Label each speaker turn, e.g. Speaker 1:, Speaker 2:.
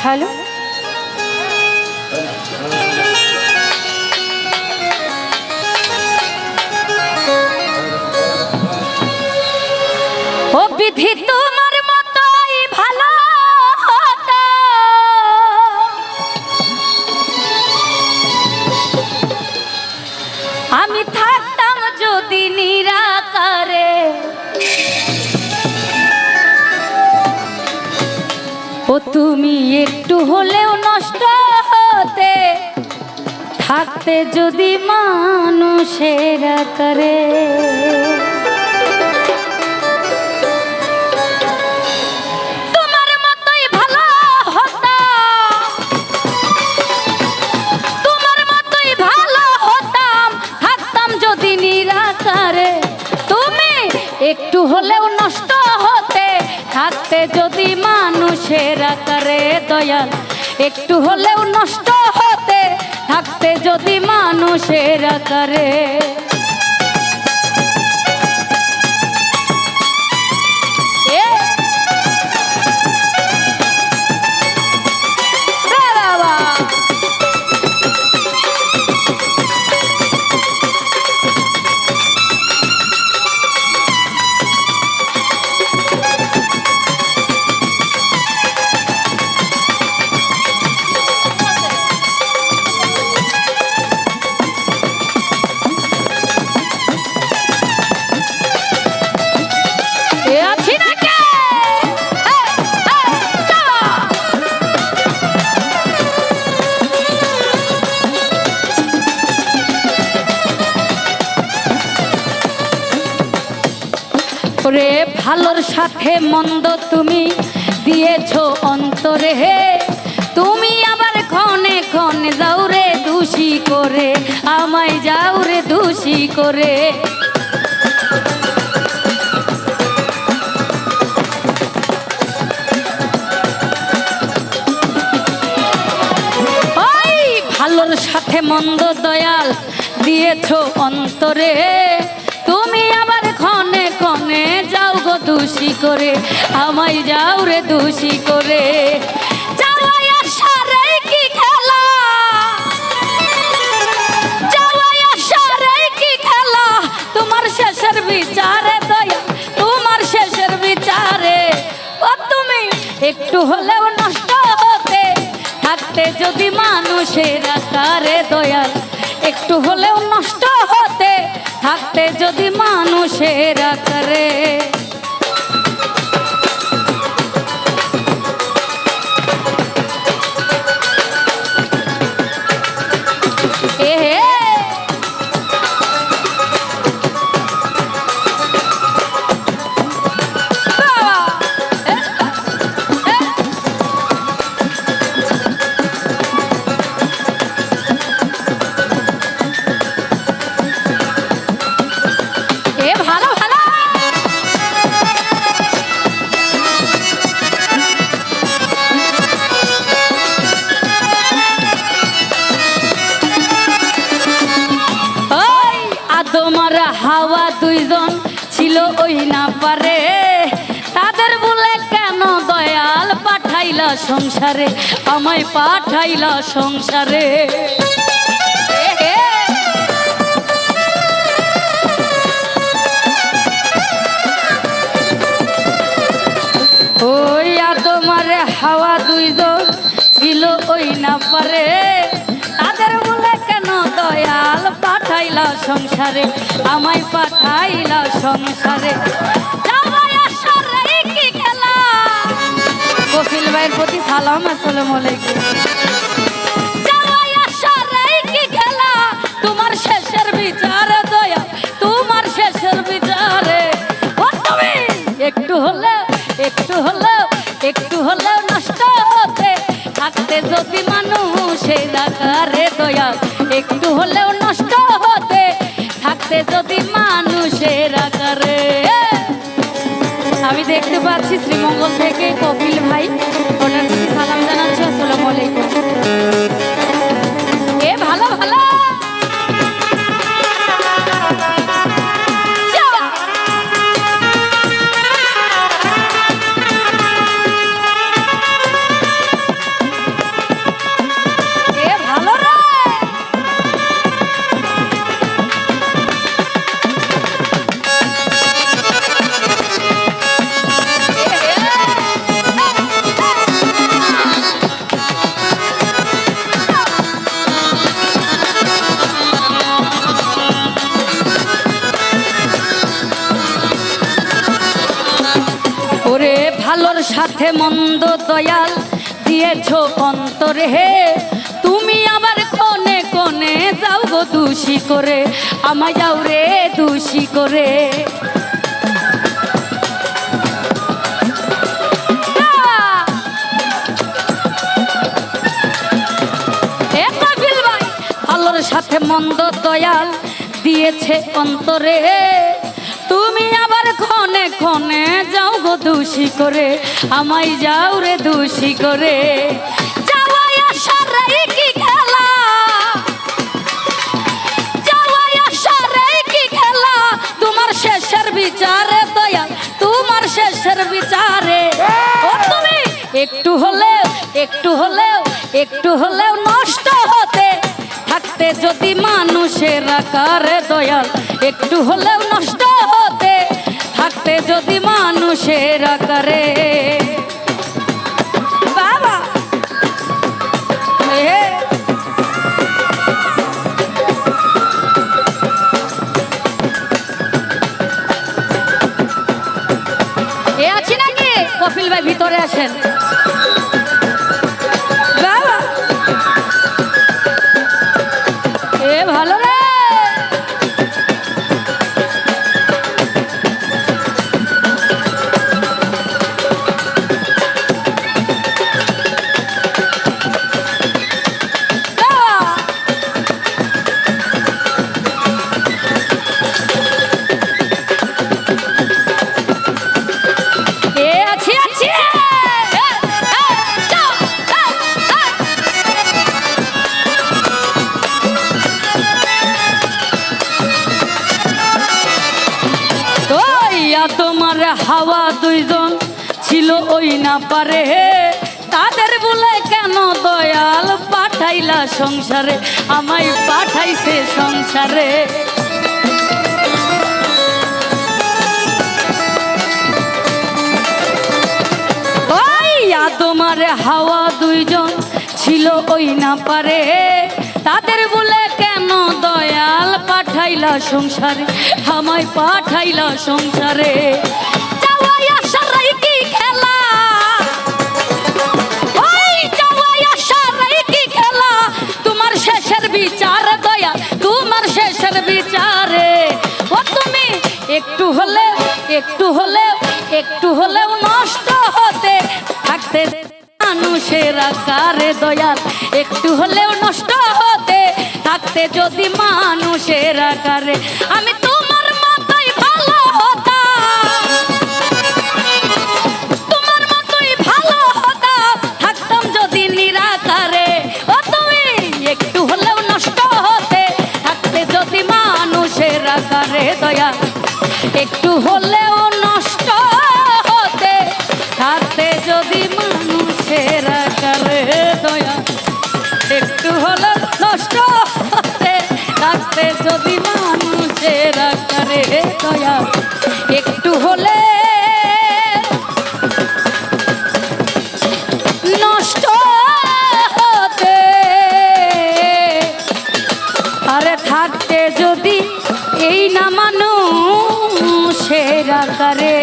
Speaker 1: Hello, ও বিধি তোমার মতোই ভালো হতো, আমি থাকতাম যদি নিরাকারে। ও তুমি একটু হলেও নষ্ট হতে, থাকতে যদি মানুষের আকারে। তোমার মতোই ভালো হতাম, তোমার মতোই ভালো হতাম, থাকতাম যদি নিরাকারে। তুমি একটু হলেও নষ্ট হতে, থাকতে যদি মানুষের আকারে। দয়াল একটু হলেও নষ্ট হতে, থাকতে যদি মানুষের আকারে। রে ভালোর সাথে মন্দ তুমি দিয়েছো অন্তরে, হে তুমি আবার ক্ষণে ক্ষণে যাও রে দোষী করে, আমায় যাও রে দোষী করে। ওই ভালোর সাথে মন্দ দয়াল দিয়েছো অন্তরে, তুমি আবার ক্ষণে ক্ষণে যাও গো দোষী করে, আমায় যাও রে দোষী করে। যাওয়াই আসারে কি খেলা, যাওয়াই আসারে কি খেলা, তোমার শেষের বিচারে দয়া, তোমার শেষের বিচারে। ও তুমি একটু হলেও নষ্ট হতে, থাকতে যদি মানুষের আকারে। দয়াল একটু হলেও নষ্ট হতে, থাকতে যদি মানুষের আকারে। হাওয়া দুইজন ছিল ওই না পারে, তাদের বলে কেন দয়াল পাঠাইলা সংসারে, আমায় পাঠাইলা সংসারে। ওই তোমার হাওয়া দুইজন ছিল ওই না পারে, তাদের বলে কেন দয়াল পাঠাইলা সংসারে, আমায় পাঠাইলা সংসারে। কি খেলা, কপিল ভাইয়ের প্রতি সালাম, আসসালামু আলাইকুম। কি খেলা, তোমার শেষের বিচারে দয়া, তোমার শেষের বিচারে। তুমি একটু হলেও একটু হলেও একটু হলেও নষ্ট হতে, থাকতে যদি মানুষের আকারে। দয়া একটু হলেও নষ্ট হতে, থাকতে যদি মানুষের আকারে। আমি দেখতে পাচ্ছি শ্রীমঙ্গল থেকে কপিল ভাই, ওনার প্রতি সালাম জানাচ্ছি, আসসালামু আলাইকুম। এ ভালো ভালো সাথে মন্দ দয়াল দিয়েছ অন্তরে হে, তুমি আবার কোনে কোনে যাও গো দোষী করে, আমায় যাও রে দোষী করে। ভালোর সাথে মন্দ দয়াল দিয়েছে অন্তরে, তুমি আবার ক্ষণে ক্ষণে যাও গো দোষী করে, আমায় যাও রে দোষী করে। যাওয়াই আসার কি খেলা, যাওয়াই আসার কি খেলা, তোমার শেষের বিচারে দয়াল, তোমার শেষের বিচারে। ও তুমি একটু হলেও একটু হলেও একটু হলেও নষ্ট হতে থাকতে যদি মানুষের আকারে দয়াল, একটু হলেও নষ্ট হতে থাকতে যদি মানুষের আকারে। বাবা এ আছি নাকি? কপিল ভাই ভিতরে আসেন। ভালো রে তোমার হাওয়া দুইজন ছিল ওই না পারে, তাদের বলে কেন দয়াল পাঠাইলা সংসারে, আমায় পাঠাইছে সংসারে। তোমার হাওয়া দুইজন ছিল ওই না পারে, তাদের বলে কেন দয়াল পাঠাইলা সংসারে, আমায় পাঠাইলা সংসারে। যাওয়াই আসার কি খেলা, ওই যাওয়াই আসার কি খেলা, তোমার শেষের বিচার দয়াল, তোমার শেষের বিচারে। ও তুমি একটু হলেও একটু হলেও একটু হলেও নষ্ট হতে থাকতে মানুষের আকারে দয়াল, একটু হলেও নষ্ট হতে থাকতে যদি মানুষের আকারে। আমি তোমার মতোই ভালো হতাম, তোমার মতোই ভালো হতাম থাকতাম যদি নিরাকারে। ও তুমি একটু হলেও নষ্ট হতে থাকতে যদি মানুষের আকারে দয়াল, একটু হলেও নষ্ট হতে থাকতে যদি মানুষের আকারে দয়াল, একটু হলেও নষ্ট হতে থাকতে যদি মানুষের আকারে দয়াল, একটু হলে নষ্ট হতে আরে থাকতে যদি এই না মানুষের আকারে।